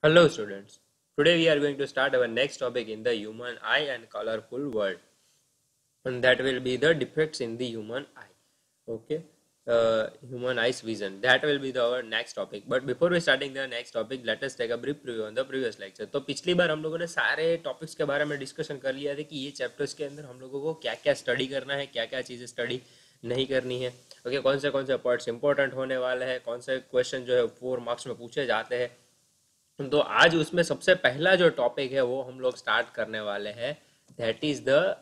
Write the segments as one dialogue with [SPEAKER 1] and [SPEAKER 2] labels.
[SPEAKER 1] Hello students. Today we are going to start our next topic in the human eye and colorful world, and that will be the defects in the human eye. Okay, human eye's vision. That will be our next topic. But before we starting the next topic, let us take a brief preview on the previous lecture. तो पिछली बार हम लोगों ने सारे topics के बारे में discussion कर लिया था कि ये चैप्टर्स के अंदर हम लोगों को क्या क्या स्टडी करना है, क्या क्या चीज़ें स्टडी नहीं करनी है. ओके, कौन से पार्ट्स इंपॉर्टेंट होने वाले हैं, कौन से क्वेश्चन जो है 4 मार्क्स में पूछे जाते हैं. तो आज उसमें सबसे पहला जो टॉपिक है वो हम लोग स्टार्ट करने वाले हैं. That is the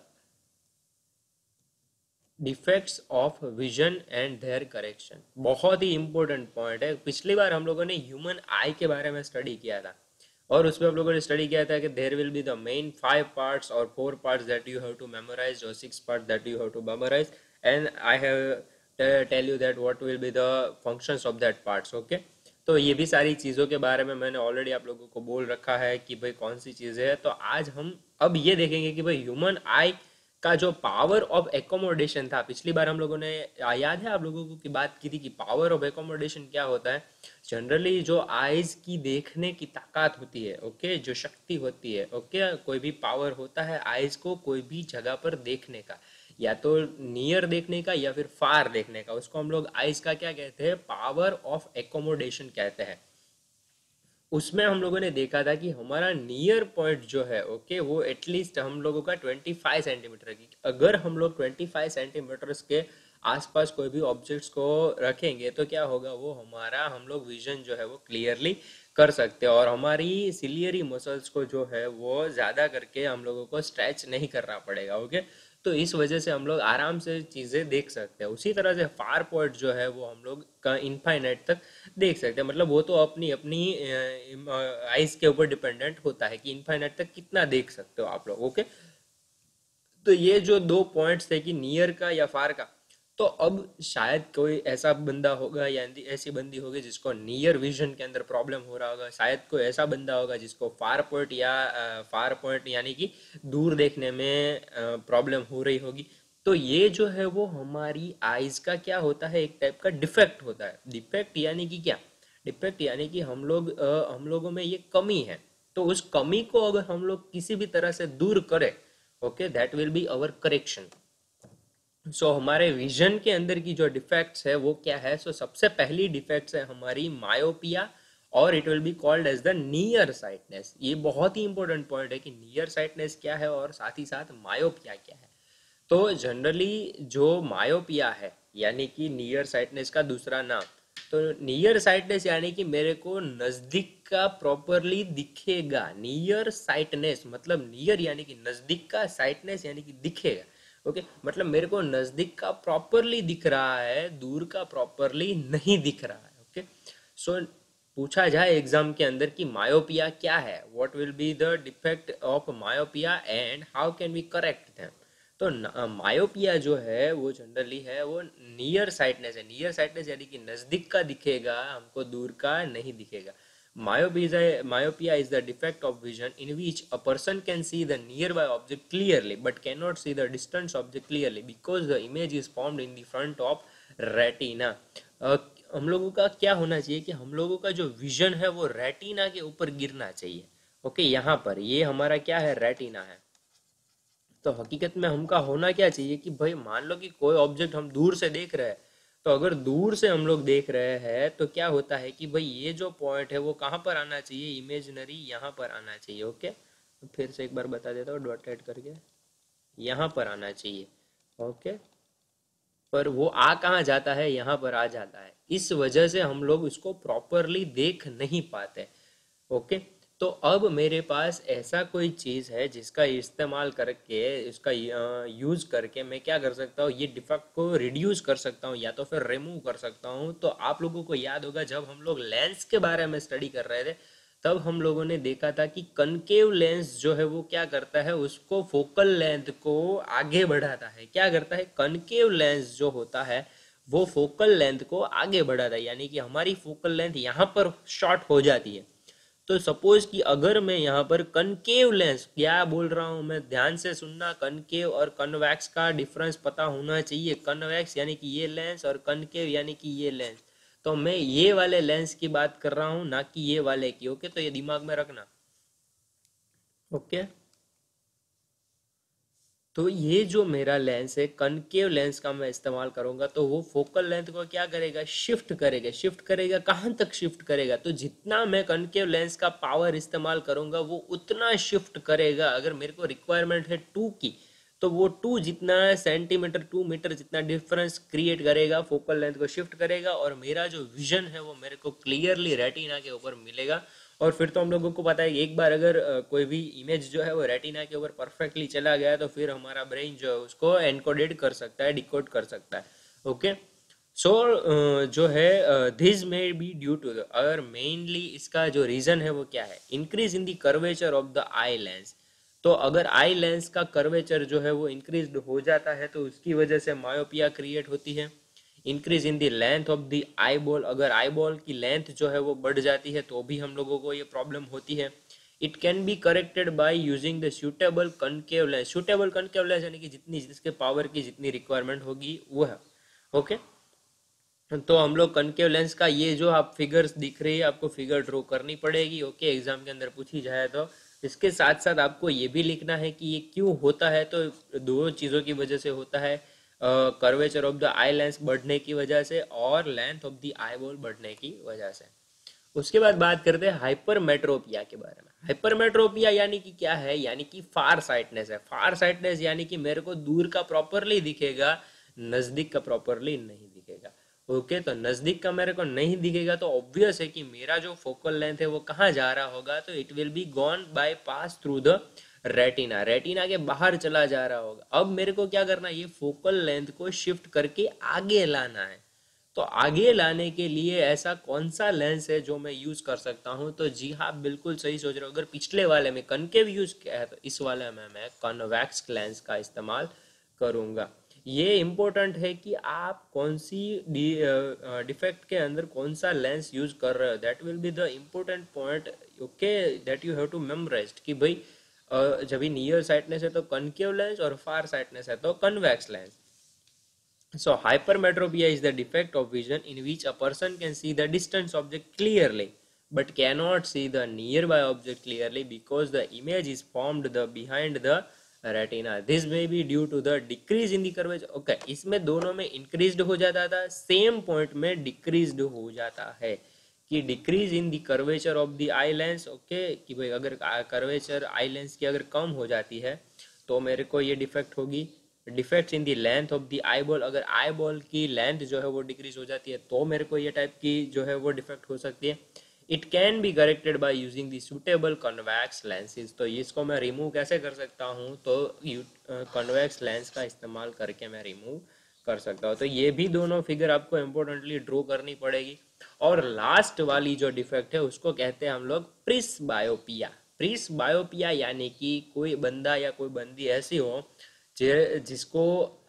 [SPEAKER 1] defects of vision and their correction. बहुत ही इंपॉर्टेंट पॉइंट है. पिछली बार हम लोगों ने ह्यूमन आई के बारे में स्टडी किया था और उसमें हम लोगों ने स्टडी किया था कि there will be the main 5 parts और 4 parts that you have to memorise और 6 parts that you have to memorise. And I have tell you that what will be the functions of that parts. Okay, तो ये भी सारी चीज़ों के बारे में मैंने ऑलरेडी आप लोगों को बोल रखा है कि भाई कौन सी चीज़ें है. तो आज हम अब ये देखेंगे कि भाई ह्यूमन आई का जो पावर ऑफ एकोमोडेशन था. पिछली बार हम लोगों ने याद है आप लोगों को की बात की थी कि पावर ऑफ एकोमोडेशन क्या होता है. जनरली जो आईज की देखने की ताकत होती है, ओके, जो शक्ति होती है, ओके, कोई भी पावर होता है आईज को कोई भी जगह पर देखने का, या तो नियर देखने का या फिर फार देखने का, उसको हम लोग आइज का क्या कहते हैं, पावर ऑफ एकोमोडेशन कहते हैं. उसमें हम लोगों ने देखा था कि हमारा नियर पॉइंट जो है, ओके, वो एटलीस्ट हम लोगों का 25 सेंटीमीटर की. अगर हम लोग 25 सेंटीमीटर के आसपास कोई भी ऑब्जेक्ट्स को रखेंगे तो क्या होगा, वो हमारा हम लोग विजन जो है वो क्लियरली कर सकते हैं और हमारी सिलियरी मसल्स को जो है वो ज़्यादा करके हम लोगों को स्ट्रेच नहीं करना पड़ेगा. ओके, तो इस वजह से हम लोग आराम से चीज़ें देख सकते हैं. उसी तरह से फार पॉइंट जो है वो हम लोग का इनफाइनाइट तक देख सकते हैं. मतलब वो तो अपनी अपनी आइज के ऊपर डिपेंडेंट होता है कि इनफाइनाइट तक कितना देख सकते हो आप लोग. ओके, तो ये जो 2 पॉइंट्स थे कि नियर का या फार का, तो अब शायद कोई ऐसा बंदा होगा या ऐसी बंदी होगी जिसको नियर विजन के अंदर प्रॉब्लम हो रहा होगा. शायद कोई ऐसा बंदा होगा जिसको फार पॉइंट यानी कि दूर देखने में प्रॉब्लम हो रही होगी. तो ये जो है वो हमारी आईज का क्या होता है, एक टाइप का डिफेक्ट होता है. डिफेक्ट यानी कि क्या, डिफेक्ट यानी कि हम लोगों में ये कमी है. तो उस कमी को अगर हम लोग किसी भी तरह से दूर करें, okay, that will be our correction. So हमारे विजन के अंदर की जो डिफेक्ट्स है वो क्या है. सबसे पहली डिफेक्ट्स है हमारी मायोपिया और it will be called as the near sightedness. ये बहुत ही इंपॉर्टेंट पॉइंट है कि नियर साइटनेस क्या है और साथ ही साथ मायोपिया क्या है. तो जनरली जो मायोपिया है यानी कि नियर साइटनेस का दूसरा नाम, तो नियर साइटनेस यानी कि मेरे को नजदीक का प्रॉपरली दिखेगा. नियर साइटनेस मतलब नियर यानी कि नजदीक का, साइटनेस यानी कि दिखेगा. ओके, मतलब मेरे को नजदीक का प्रॉपरली दिख रहा है, दूर का प्रॉपरली नहीं दिख रहा है. ओके, सो पूछा जाए एग्जाम के अंदर कि मायोपिया क्या है, what will be the defect of myopia and how can we correct them. तो मायोपिया जो है वो जनरली है वो नियर साइटनेस है. नियर साइटनेस यानी कि नजदीक का दिखेगा हमको, दूर का नहीं दिखेगा. Myopia is the defect of vision in which a person can see the nearby object clearly but cannot see the distant object clearly because the image is formed in the front of retina. हम लोगों का क्या होना चाहिए कि हम लोगों का जो विजन है वो रेटिना के ऊपर गिरना चाहिए. ओके, यहाँ पर ये हमारा क्या है, रेटिना है. तो हकीकत में हमका होना क्या चाहिए कि भाई मान लो कि कोई ऑब्जेक्ट हम दूर से देख रहे हैं, तो अगर दूर से हम लोग देख रहे हैं तो क्या होता है कि भाई ये जो पॉइंट है वो कहाँ पर आना चाहिए, इमेजिनरी यहाँ पर आना चाहिए. ओके, फिर से एक बार बता देता हूँ डॉटेड करके, यहाँ पर आना चाहिए. ओके, पर वो आ कहाँ जाता है, यहाँ पर आ जाता है. इस वजह से हम लोग उसको प्रॉपरली देख नहीं पाते. ओके, तो अब मेरे पास ऐसा कोई चीज़ है जिसका इस्तेमाल करके, इसका यूज़ करके मैं क्या कर सकता हूँ, ये डिफेक्ट को रिड्यूस कर सकता हूँ या तो फिर रिमूव कर सकता हूँ. तो आप लोगों को याद होगा जब हम लोग लेंस के बारे में स्टडी कर रहे थे तब हम लोगों ने देखा था कि कनकेव लेंस जो है वो क्या करता है, उसको फोकल लेंथ को आगे बढ़ाता है. क्या करता है, कनकेव लेंस जो होता है वो फोकल लेंथ को आगे बढ़ाता है, यानी कि हमारी फोकल लेंथ यहाँ पर शॉर्ट हो जाती है. तो सपोज कि अगर मैं यहाँ पर कनकेव लेंस, क्या बोल रहा हूँ मैं, ध्यान से सुनना, कनकेव और कन्वेक्स का डिफरेंस पता होना चाहिए. कन्वेक्स यानी कि ये लेंस और कनकेव यानी कि ये लेंस. तो मैं ये वाले लेंस की बात कर रहा हूं, ना कि ये वाले की। ओके, तो ये दिमाग में रखना। ओके, तो ये जो मेरा लेंस है, कनकेव लेंस का मैं इस्तेमाल करूंगा, तो वो फोकल लेंथ को क्या करेगा, शिफ्ट करेगा। शिफ्ट करेगा कहाँ तक शिफ्ट करेगा, तो जितना मैं कनकेव लेंस का पावर इस्तेमाल करूंगा वो उतना शिफ्ट करेगा। अगर मेरे को रिक्वायरमेंट है 2 की, तो वो 2 जितना सेंटीमीटर 2 मीटर जितना डिफरेंस क्रिएट करेगा, फोकल लेंथ को शिफ्ट करेगा, और मेरा जो विजन है वो मेरे को क्लियरली रेटिना के ऊपर मिलेगा। और फिर तो हम लोगों को पता है, एक बार अगर कोई भी इमेज जो है वो रेटिना के ऊपर परफेक्टली चला गया, तो फिर हमारा ब्रेन जो है उसको एनकोडेड कर सकता है, डिकोड कर सकता है। ओके, सो जो है दिस में बी ड्यू टू द, अगर मेनली इसका जो रीजन है वो क्या है, increase in the curvature of the eye lens. तो अगर आई लेंस का कर्वेचर जो है वो इंक्रीज हो जाता है, तो उसकी वजह से मायोपिया क्रिएट होती है। Increase in the length of the eye ball, अगर आई बॉल की लेंथ जो है वो बढ़ जाती है तो भी हम लोगों को ये प्रॉब्लम होती है। It can be corrected by using the suitable concave lens. Suitable concave lens यानी कि जितनी जिसके पावर की जितनी रिक्वायरमेंट होगी वो है। ओके, तो हम लोग कनकेव लेंस का ये जो आप फिगर्स दिख रही है, आपको फिगर ड्रॉ करनी पड़ेगी। ओके, एग्जाम के अंदर पूछी जाए तो इसके साथ साथ आपको ये भी लिखना है कि ये क्यों होता है। तो दो चीज़ों की वजह से होता है, curvature of the eye lens बढ़ने की वजह से और length of the eye ball बढ़ने की वजह से। उसके बाद बात करते हैं हाइपरमेट्रोपिया के बारे में। हाइपरमेट्रोपिया यानी कि क्या है, यानी कि फार साइटनेस है। फार साइटनेस यानी कि मेरे को दूर का प्रॉपरली दिखेगा, नजदीक का प्रॉपरली नहीं दिखेगा। ओके, तो नजदीक का मेरे को नहीं दिखेगा, तो ऑब्वियस है कि मेरा जो फोकल लेंथ है वो कहाँ जा रहा होगा, तो it will be gone by pass through the retina. Retina के बाहर चला जा रहा होगा। अब मेरे को क्या करना है, ये फोकल लेंथ को शिफ्ट करके आगे लाना है। तो आगे लाने के लिए ऐसा कौन सा लेंस है जो मैं यूज कर सकता हूं, तो जी हाँ, बिल्कुल सही सोच रहे हो। अगर पिछले वाले में कनकेव यूज किया है, तो इस वाले में मैं कॉन्वेक्स लेंस का इस्तेमाल करूंगा। ये इम्पोर्टेंट है कि आप कौन सी डिफेक्ट के अंदर कौन सा लेंस यूज कर रहे हो, that will be the important point. Okay, that you have to memorise कि भाई जब भी नियर साइटनेस है तो कनकेव लेंस, और फार साइटनेस है तो convex lens. So hypermetropia is the defect of vision in which a person can see the distant object clearly but cannot see the nearby object clearly because the image is formed behind the retina. This may be due to the decrease in the curvature. Okay, इसमें दोनों में increased हो जाता था, same point में decreased हो जाता है कि decrease in the curvature of the eye lens. Okay, कि भाई अगर कर्वेचर आई लेंस की अगर कम हो जाती है तो मेरे को ये डिफेक्ट होगी। Defects in the length of the eye ball, अगर आई बॉल की लेंथ जो है वो डिक्रीज हो जाती है तो मेरे को ये टाइप की जो है वो डिफेक्ट हो सकती है। It can be corrected by using the suitable convex lenses. तो इसको मैं रिमूव कैसे कर सकता हूँ, तो कन्वेक्स लेंस का इस्तेमाल करके मैं रिमूव कर सकता हूँ। तो ये भी दोनों फिगर आपको इम्पोर्टेंटली ड्रॉ करनी पड़ेगी। और लास्ट वाली जो डिफेक्ट है उसको कहते हैं हम लोग प्रिस बायोपिया। प्रिस बायोपिया यानी कि कोई बंदा या कोई बंदी ऐसी हो जिसको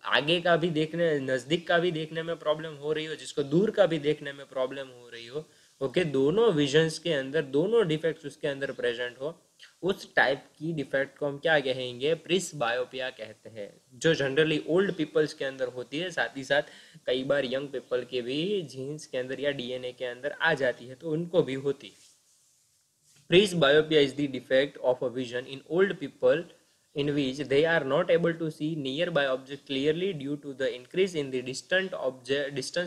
[SPEAKER 1] आगे का भी देखने, नजदीक का भी देखने में प्रॉब्लम हो रही हो, जिसको दूर का भी देखने में प्रॉब्लम हो रही हो। ओके, दोनों विजन्स के अंदर दोनों डिफेक्ट्स उसके अंदर प्रेजेंट हो, उस टाइप की डिफेक्ट को हम क्या कहेंगे, प्रिस बायोपिया कहते हैं, जो जनरली ओल्ड पीपल्स के अंदर होती है। साथ ही साथ कई बार यंग पीपल के भी जीन्स के अंदर या डीएनए के अंदर आ जाती है, तो उनको भी होती है। Praise myopia is the defect of a vision in old people in which they are not able to see nearby object clearly due to the increase in the distance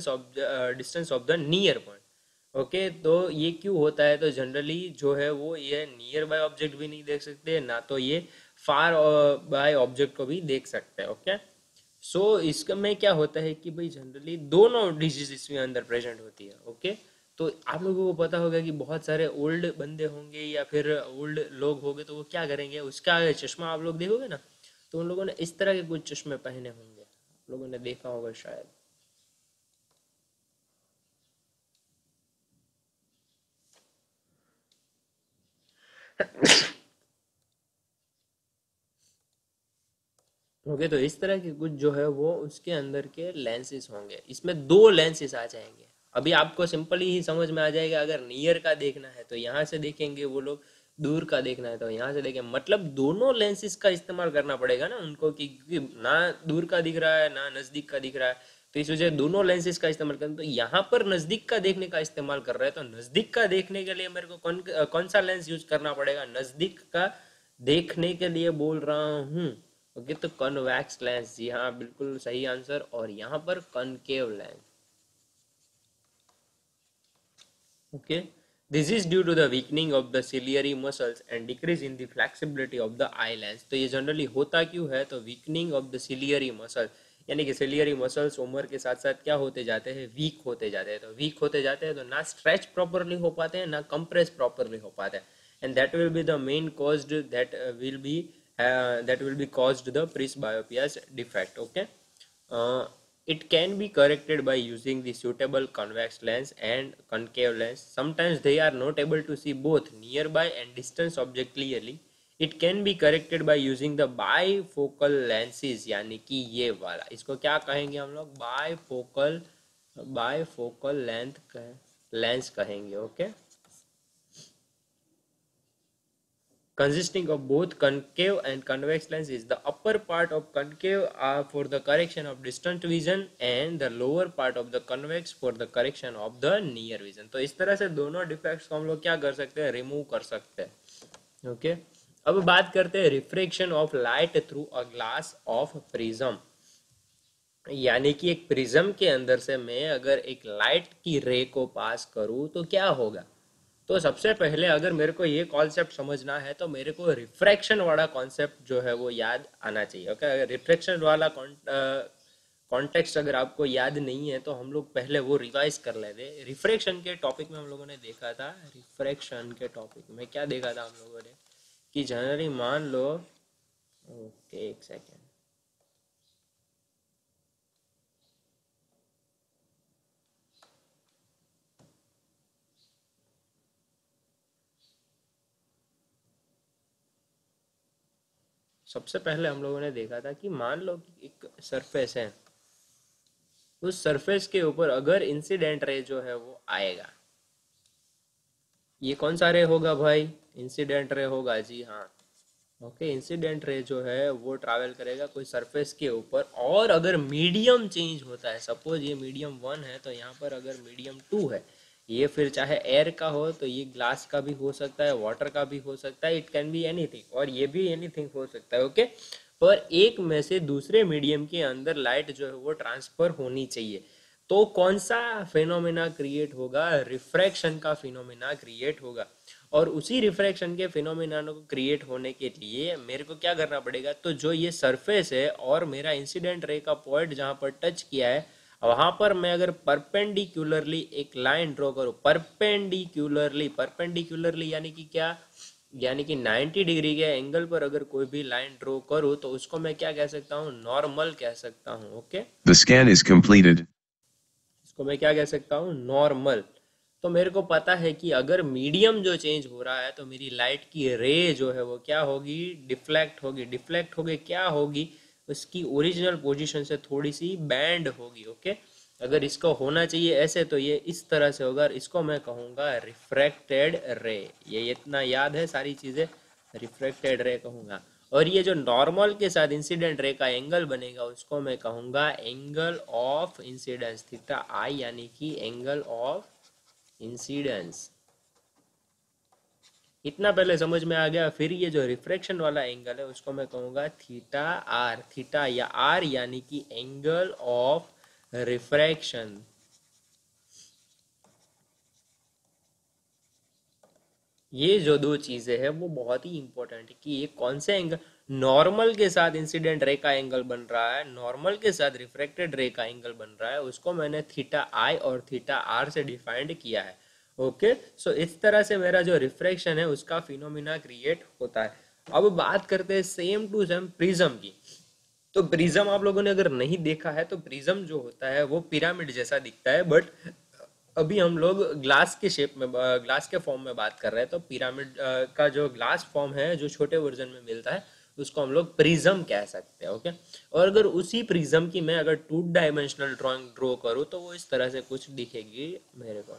[SPEAKER 1] of the near point. Okay, तो ये क्यों होता है, तो generally जो है वो ये नियर बाय ऑब्जेक्ट भी नहीं देख सकते, ना तो ये फार बाय ऑब्जेक्ट को भी देख सकते हैं। ओके, सो इसका में क्या होता है कि भाई जनरली दोनों डिजीज इसमें अंदर प्रेजेंट होती है। ओके, तो आप लोगों को पता होगा कि बहुत सारे ओल्ड बंदे होंगे या फिर ओल्ड लोग होंगे, तो वो क्या करेंगे, उसका चश्मा आप लोग देखोगे ना, तो उन लोगों ने इस तरह के कुछ चश्मे पहने होंगे, आप लोगों ने देखा होगा शायद। ओके, तो इस तरह के कुछ जो है वो उसके अंदर के लेंसेस होंगे। इसमें दो लेंसेस आ जाएंगे। अभी आपको सिंपली ही समझ में आ जाएगा, अगर नियर का देखना है तो यहाँ से देखेंगे वो लोग, दूर का देखना है तो यहाँ से देखें, मतलब दोनों लेंसेस का इस्तेमाल करना पड़ेगा ना उनको, क्योंकि ना दूर का दिख रहा है ना नज़दीक का दिख रहा है। तो इस वजह से दोनों लेंसेज का इस्तेमाल करें। तो यहाँ पर नजदीक का देखने का इस्तेमाल कर रहे हैं, तो नजदीक का देखने के लिए मेरे को कौन सा लेंस यूज करना पड़ेगा? नजदीक का देखने के लिए बोल रहा हूँ। ओके, तो कन्वेक्स लेंस, जी हाँ बिल्कुल सही आंसर। और यहाँ पर concave lens. Okay, this is due to the weakening of the ciliary muscles and decrease in the flexibility of the eye lens। तो ये जनरली होता क्यों है? तो weakening of the ciliary muscle, यानी कि सिलियरी मसल्स उम्र के साथ साथ क्या होते जाते हैं? वीक होते जाते हैं। तो वीक होते जाते हैं तो ना स्ट्रेच प्रॉपरली हो पाते हैं, ना कंप्रेस प्रॉपरली हो पाते हैं। And that will be the main caused, that will be caused the presbyopia's defect। Okay, it can be corrected by using the suitable convex lens and concave lens। Sometimes they are not able to see both nearby and distant object clearly। It can be corrected by using the bifocal lenses, यानी कि ये वाला, इसको क्या कहेंगे हम लोग? Bifocal lens कहेंगे। Okay, consisting of both concave and convex lenses। The upper part of concave are for the correction of distant vision and the lower part of the convex for the correction of the near vision। तो इस तरह से दोनों defects को हम लोग क्या कर सकते हैं? रिमूव कर सकते हैं। ओके, अब बात करते हैं refraction of light through a glass of prism. यानी कि एक प्रिज्म के अंदर से मैं अगर एक लाइट की रे को पास करूं तो क्या होगा? तो सबसे पहले अगर मेरे को ये कॉन्सेप्ट समझना है तो मेरे को रिफ्रैक्शन वाला कॉन्सेप्ट जो है वो याद आना चाहिए। ओके, अगर रिफ्रैक्शन वाला कॉन्टेक्स्ट अगर आपको याद नहीं है तो हम लोग पहले वो रिवाइज कर लेते। रिफ्रैक्शन के टॉपिक में हम लोगों ने देखा था, रिफ्रैक्शन के टॉपिक में क्या देखा था हम लोगों ने? कि जनरली मान लो, ओके एक सेकेंड, सबसे पहले हम लोगों ने देखा था कि मान लो कि एक सरफेस है, उस सरफेस के ऊपर अगर इंसिडेंट रे जो है वो आएगा, ये कौन सा रे होगा भाई? इंसिडेंट रे होगा, जी हाँ। ओके, इंसिडेंट रे जो है वो ट्रैवल करेगा कोई सरफेस के ऊपर, और अगर मीडियम चेंज होता है, सपोज ये मीडियम 1 है तो यहाँ पर अगर मीडियम 2 है, ये फिर चाहे एयर का हो तो ये ग्लास का भी हो सकता है, वाटर का भी हो सकता है, इट कैन बी एनीथिंग, और ये भी एनीथिंग हो सकता है। ओके, पर एक में से दूसरे मीडियम के अंदर लाइट जो है वो ट्रांसफर होनी चाहिए। तो कौन सा फिनोमेना क्रिएट होगा? रिफ्रैक्शन का फिनोमेना क्रिएट होगा। और उसी रिफ्रैक्शन के फिनोमेना को क्रिएट होने के लिए मेरे को क्या करना पड़ेगा? तो जो ये सरफेस है और मेरा इंसिडेंट रे का पॉइंट जहां पर टच किया है, वहां पर मैं अगर परपेंडिकुलरली एक लाइन ड्रॉ करूं, परपेंडिकुलरली यानी कि क्या? यानी कि 90 डिग्री के एंगल पर अगर कोई भी लाइन ड्रॉ करूं तो उसको मैं क्या कह सकता हूं? नॉर्मल कह सकता हूं। Okay,
[SPEAKER 2] The scan is completed।
[SPEAKER 1] इसको मैं क्या कह सकता हूं? नॉर्मल। तो मेरे को पता है कि अगर मीडियम जो चेंज हो रहा है तो मेरी लाइट की रे जो है वो क्या होगी? डिफ्लेक्ट होगी। डिफ्लेक्ट होगी क्या होगी? उसकी ओरिजिनल पोजीशन से थोड़ी सी बैंड होगी। ओके, अगर इसको होना चाहिए ऐसे तो ये इस तरह से होगा, इसको मैं कहूँगा रिफ्रैक्टेड रे। ये इतना याद है सारी चीज़ें, रिफ्रैक्टेड रे कहूँगा। और ये जो नॉर्मल के साथ इंसिडेंट रे का एंगल बनेगा उसको मैं कहूँगा एंगल ऑफ इंसिडेंस, थीटा आई, यानी कि एंगल ऑफ इंसिडेंस। इतना पहले समझ में आ गया। फिर ये जो रिफ्रैक्शन वाला एंगल है उसको मैं कहूँगा थीटा आर, थीटा या आर यानी कि एंगल ऑफ रिफ्रैक्शन। ये जो दो चीजें हैं वो बहुत ही इंपॉर्टेंट है कि ये कौन से एंगल, नॉर्मल के साथ इंसिडेंट रे का एंगल बन रहा है, नॉर्मल के साथ रिफ्रैक्टेड रे का एंगल बन रहा है, उसको मैंने थीटा आई और थीटा आर से डिफाइंड किया है। ओके, सो इस तरह से मेरा जो रिफ्रैक्शन है उसका फिनोमिना क्रिएट होता है। अब बात करते हैं सेम टू सेम प्रिज्म की। तो प्रिज्म आप लोगों ने अगर नहीं देखा है तो प्रिज्म जो होता है वो पिरामिड जैसा दिखता है, बट अभी हम लोग ग्लास के शेप में, ग्लास के फॉर्म में बात कर रहे हैं। तो पिरामिड का जो ग्लास फॉर्म है जो छोटे वर्जन में मिलता है उसको हम लोग प्रिज्म कह सकते हैं। ओके, और अगर उसी प्रिज्म की मैं अगर 2 डायमेंशनल ड्राइंग ड्रॉ करूँ तो वो इस तरह से कुछ दिखेगी मेरे को।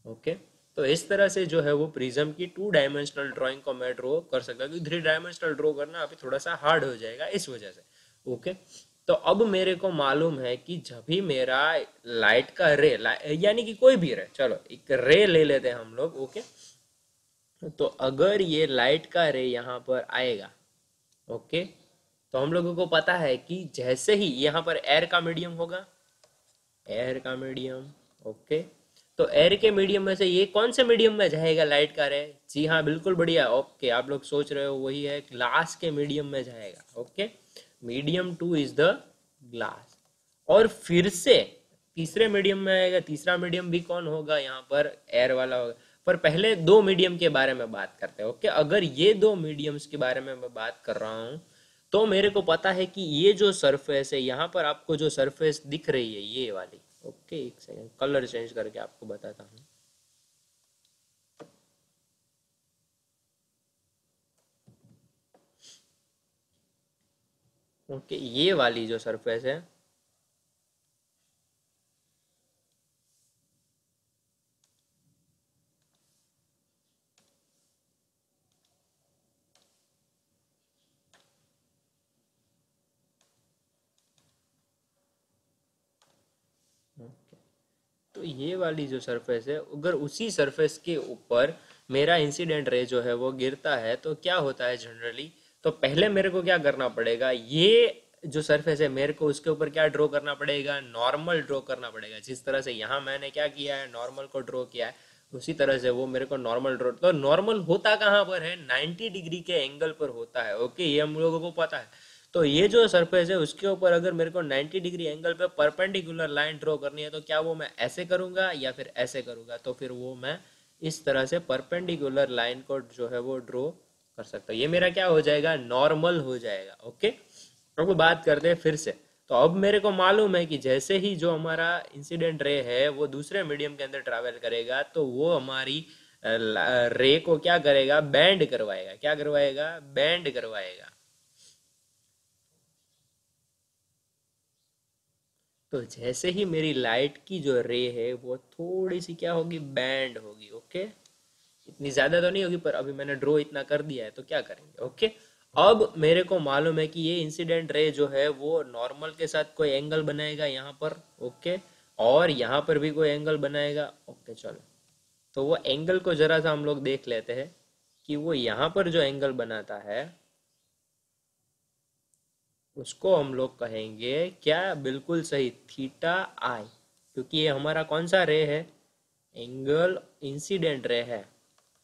[SPEAKER 1] ओके, तो इस तरह से जो है वो प्रिज्म की 2 डायमेंशनल ड्राइंग को मैं ड्रॉ कर सकता हूँ, क्योंकि 3 डायमेंशनल ड्रॉ करना अभी थोड़ा सा हार्ड हो जाएगा इस वजह से। ओके, तो अब मेरे को मालूम है कि जब भी मेरा लाइट का रे, यानी कि कोई भी रे, चलो एक रे ले लेते हैं हम लोग, ओके। तो अगर ये लाइट का रे यहाँ पर आएगा, ओके, तो हम लोगों को पता है कि जैसे ही यहाँ पर एयर का मीडियम होगा, एयर का मीडियम, ओके, तो एयर के मीडियम में से ये कौन से मीडियम में जाएगा लाइट का रे? जी हाँ, बिल्कुल बढ़िया, ओके, आप लोग सोच रहे हो वही है, ग्लास के मीडियम में जाएगा, okay. Medium two is the glass. और फिर से तीसरे मीडियम में आएगा, तीसरा मीडियम भी कौन होगा यहाँ पर? एयर वाला होगा। पर पहले दो मीडियम के बारे में बात करते हैं, ओके। अगर ये दो मीडियम्स के बारे में मैं बात कर रहा हूँ, तो मेरे को पता है कि ये जो सरफेस है यहाँ पर, आपको जो सरफेस दिख रही है ये वाली, ओके, एक सेकेंड कलर चेंज करके आपको बताता हूँ। ओके, ये वाली जो सरफेस है, तो ये वाली जो सरफेस है, अगर उसी सरफेस के ऊपर मेरा इंसिडेंट रे जो है वो गिरता है, तो क्या होता है जनरली? तो पहले मेरे को क्या करना पड़ेगा, ये जो सरफेस है मेरे को उसके ऊपर क्या ड्रॉ करना पड़ेगा? नॉर्मल ड्रॉ करना पड़ेगा। जिस तरह से यहाँ मैंने क्या किया है, नॉर्मल को ड्रॉ किया है, उसी तरह से वो मेरे को नॉर्मल ड्रॉ, तो नॉर्मल होता कहाँ पर है? 90 डिग्री के एंगल पर होता है, ओके, ये हम लोगों को पता है। तो ये जो सरफेस है उसके ऊपर अगर मेरे को 90 डिग्री एंगल पे परपेंडिकुलर लाइन ड्रॉ करनी है, तो क्या वो मैं ऐसे करूंगा या फिर ऐसे करूंगा? तो फिर वो मैं इस तरह से परपेंडिकुलर लाइन को जो है वो ड्रॉ कर सकता हूँ। ये मेरा क्या हो जाएगा? नॉर्मल हो जाएगा, ओके। अब बात करते हैं फिर से। तो अब मेरे को मालूम है कि जैसे ही जो हमारा इंसिडेंट रे है वो दूसरे मीडियम के अंदर ट्रैवल करेगा, तो वो हमारी रे को क्या करेगा? बैंड करवाएगा। क्या करवाएगा? बैंड करवाएगा। तो जैसे ही मेरी लाइट की जो रे है वो थोड़ी सी क्या होगी? बैंड होगी, ओके। इतनी ज्यादा तो नहीं होगी, पर अभी मैंने ड्रॉ इतना कर दिया है तो क्या करेंगे, ओके। अब मेरे को मालूम है कि ये इंसिडेंट रे जो है वो नॉर्मल के साथ कोई एंगल बनाएगा यहाँ पर, ओके, और यहाँ पर भी कोई एंगल बनाएगा, ओके, चलो। तो वो एंगल को जरा सा हम लोग देख लेते हैं कि वो यहाँ पर जो एंगल बनाता है उसको हम लोग कहेंगे क्या? बिल्कुल सही, थीटा आई। क्योंकि ये हमारा कौन सा रे है? एंगल इंसिडेंट रे है।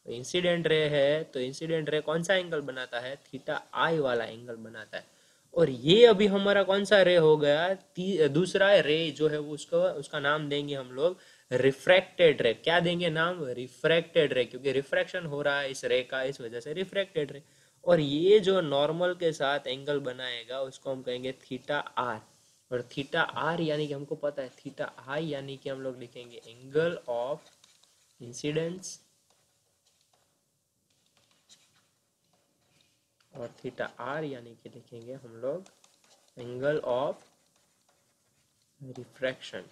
[SPEAKER 1] इंसिडेंट रे है तो इंसिडेंट रे कौन सा एंगल बनाता है? थीटा आई वाला एंगल बनाता है। और ये अभी हमारा कौन सा रे हो गया? दूसरा रे जो है वो उसको उसका नाम देंगे हम लोग रिफ्रैक्टेड रे। क्या देंगे नाम? रिफ्रैक्टेड रे, क्योंकि रिफ्रैक्शन हो रहा है इस रे का, इस वजह से रिफ्रैक्टेड रे। और ये जो नॉर्मल के साथ एंगल बनाएगा उसको हम कहेंगे थीटा आर। और थीटा आर यानी कि हमको पता है थीटा आई यानी कि हम लोग लिखेंगे एंगल ऑफ इंसिडेंस, और थीटा आर यानी कि लिखेंगे हम लोग एंगल ऑफ रिफ्रैक्शन।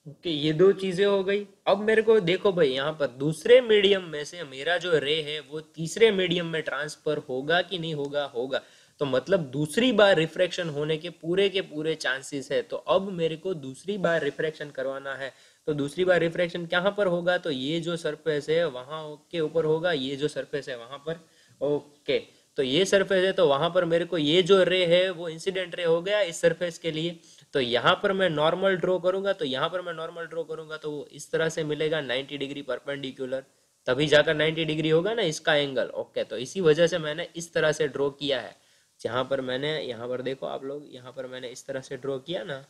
[SPEAKER 1] ओके, ये दो चीजें हो गई। अब मेरे को देखो भाई, यहाँ पर दूसरे मीडियम में से मेरा जो रे है वो तीसरे मीडियम में ट्रांसफर होगा कि नहीं होगा? होगा। तो मतलब दूसरी बार रिफ्रैक्शन होने के पूरे चांसेस है। तो अब मेरे को दूसरी बार रिफ्रैक्शन करवाना है। तो दूसरी बार रिफ्रैक्शन कहाँ पर होगा? तो ये जो सरफेस है वहां के ऊपर होगा, ये जो सरफेस है वहां पर, ओके। तो ये सरफेस है तो वहां पर मेरे को ये जो रे है वो इंसिडेंट रे हो गया इस सरफेस के लिए। तो यहाँ पर मैं नॉर्मल ड्रॉ करूंगा, तो यहाँ पर मैं नॉर्मल ड्रॉ करूंगा तो वो इस तरह से मिलेगा 90 डिग्री परपेंडिकुलर। तभी जाकर 90 डिग्री होगा ना इसका एंगल, ओके। तो इसी वजह से मैंने इस तरह से ड्रॉ किया है। जहां पर मैंने, यहाँ पर देखो आप लोग, यहाँ पर मैंने इस तरह से ड्रॉ किया ना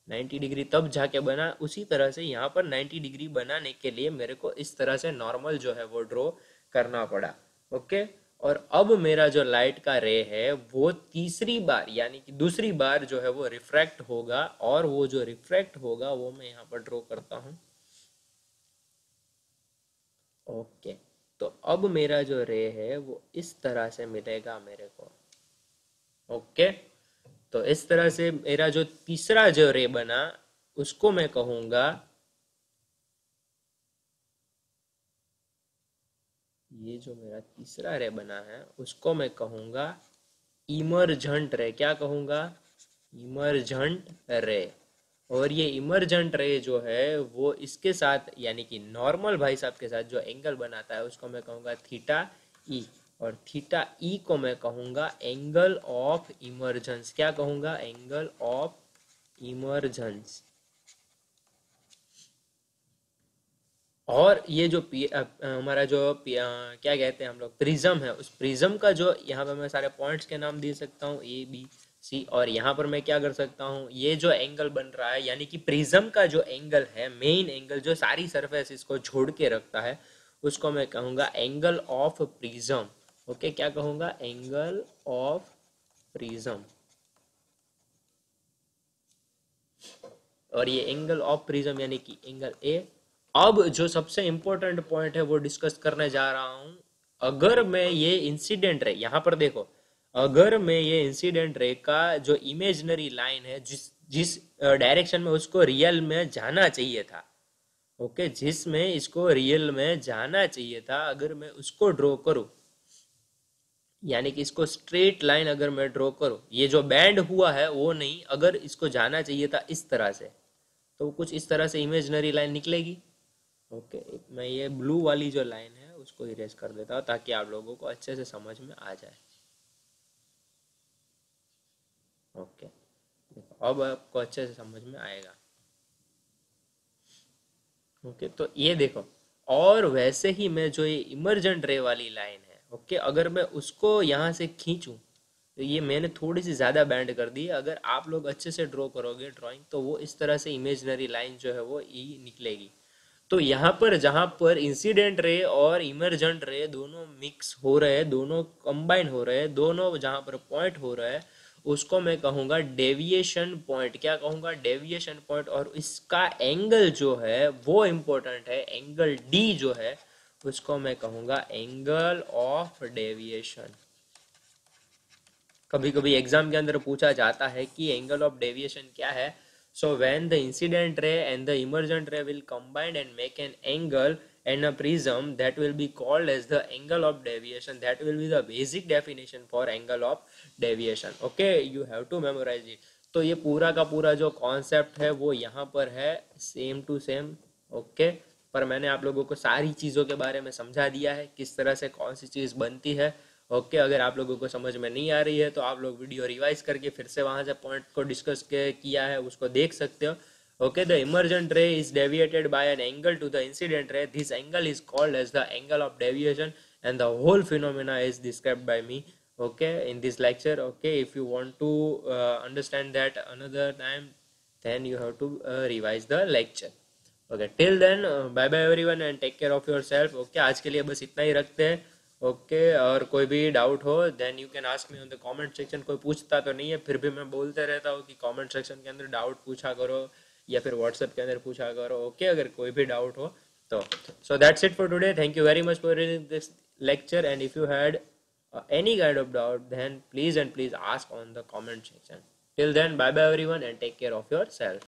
[SPEAKER 1] 90 डिग्री, तब जाके बना। उसी तरह से यहाँ पर 90 डिग्री बनाने के लिए मेरे को इस तरह से नॉर्मल जो है वो ड्रॉ करना पड़ा, ओके। और अब मेरा जो लाइट का रे है वो तीसरी बार यानी कि दूसरी बार जो है वो रिफ्रैक्ट होगा, और वो जो रिफ्रैक्ट होगा वो मैं यहाँ पर ड्रॉ करता हूँ, ओके। तो अब मेरा जो रे है वो इस तरह से मिलेगा मेरे को, ओके। तो इस तरह से मेरा जो तीसरा जो रे बना उसको मैं कहूंगा, ये जो मेरा तीसरा रे बना है उसको मैं कहूंगा इमरजेंट रे, क्या कहूंगा, इमरजेंट रे। और ये इमरजेंट रे जो है वो इसके साथ यानी कि नॉर्मल भाई साहब के साथ जो एंगल बनाता है उसको मैं कहूंगा थीटा ई। और थीटा ई को मैं कहूंगा एंगल ऑफ इमरजेंस। क्या कहूंगा, एंगल ऑफ इमरजेंस। और ये जो हमारा जो क्या कहते हैं हम लोग, प्रिज्म है, उस प्रिज्म का जो यहाँ पे मैं सारे पॉइंट्स के नाम दे सकता हूँ, ए बी सी। और यहाँ पर मैं क्या कर सकता हूँ, ये जो एंगल बन रहा है यानी कि प्रिज्म का जो एंगल है, मेन एंगल जो सारी सरफेस इसको छोड़ के रखता है, उसको मैं कहूँगा एंगल ऑफ प्रिज्म। ओके, क्या कहूँगा, एंगल ऑफ प्रिज्म। और ये एंगल ऑफ प्रिज्म यानी कि एंगल ए। अब जो सबसे इंपॉर्टेंट पॉइंट है वो डिस्कस करने जा रहा हूं। अगर मैं ये इंसिडेंट रे, यहां पर देखो, अगर मैं ये इंसिडेंट रे का जो इमेजिनरी लाइन है, जिस जिस डायरेक्शन में उसको रियल में जाना चाहिए था, ओके, जिसमें इसको रियल में जाना चाहिए था, अगर मैं उसको ड्रॉ करूं, यानी कि इसको स्ट्रेट लाइन अगर मैं ड्रॉ करूं, ये जो बैंड हुआ है वो नहीं, अगर इसको जाना चाहिए था इस तरह से, तो कुछ इस तरह से इमेजिनरी लाइन निकलेगी। ओके, मैं ये ब्लू वाली जो लाइन है उसको इरेज कर देता हूँ ताकि आप लोगों को अच्छे से समझ में आ जाए। ओके, देखो अब आपको अच्छे से समझ में आएगा। ओके, तो ये देखो, और वैसे ही मैं जो ये इमरजेंट रे वाली लाइन है, ओके, अगर मैं उसको यहाँ से खींचूं, तो ये मैंने थोड़ी सी ज़्यादा बैंड कर दी है। अगर आप लोग अच्छे से ड्रॉ करोगे ड्राइंग, तो वो इस तरह से इमेजिनरी लाइन जो है वो ई निकलेगी। तो यहाँ पर जहाँ पर इंसिडेंट रे और इमरजेंट रे दोनों मिक्स हो रहे हैं, दोनों कंबाइन हो रहे हैं, दोनों जहाँ पर पॉइंट हो रहा है, उसको मैं कहूँगा डेविएशन पॉइंट। क्या कहूँगा, डेविएशन पॉइंट। और इसका एंगल जो है वो इम्पोर्टेंट है, एंगल डी जो है उसको मैं कहूँगा एंगल ऑफ डेविएशन। कभी कभी एग्जाम के अंदर पूछा जाता है कि एंगल ऑफ डेविएशन क्या है। So when the incident ray and the emergent ray will combine and make an angle and a prism, that will be called as the angle of deviation. That will be the basic definition for angle of deviation. Okay, you have to memorize it. तो ये पूरा का पूरा जो concept है वो यहाँ पर है सेम टू सेम। ओके, पर मैंने आप लोगों को सारी चीज़ों के बारे में समझा दिया है, किस तरह से कौन सी चीज़ बनती है। ओके, अगर आप लोगों को समझ में नहीं आ रही है तो आप लोग वीडियो रिवाइज करके फिर से वहाँ से पॉइंट को डिस्कस किया है उसको देख सकते हो। Okay, the emergent ray is deviated by an angle to the incident ray. This angle is called as the angle of deviation, and the whole phenomena is described by me. Okay, in this lecture. Okay, if you want to understand that another time, then you have to revise the lecture. Okay, till then, bye bye everyone and take care of yourself. Okay, आज के लिए बस इतना ही रखते हैं। Okay, और कोई भी डाउट हो then you can ask me on the comment section. कोई पूछता तो नहीं है, फिर भी मैं बोलते रहता हूँ कि कमेंट सेक्शन के अंदर डाउट पूछा करो या फिर व्हाट्सएप के अंदर पूछा करो। ओके, अगर कोई भी डाउट हो तो। So that's it for today. Thank you very much for this lecture, and if you had any kind of doubt, then please and please ask on the comment section. Till then, bye bye everyone and take care of yourself.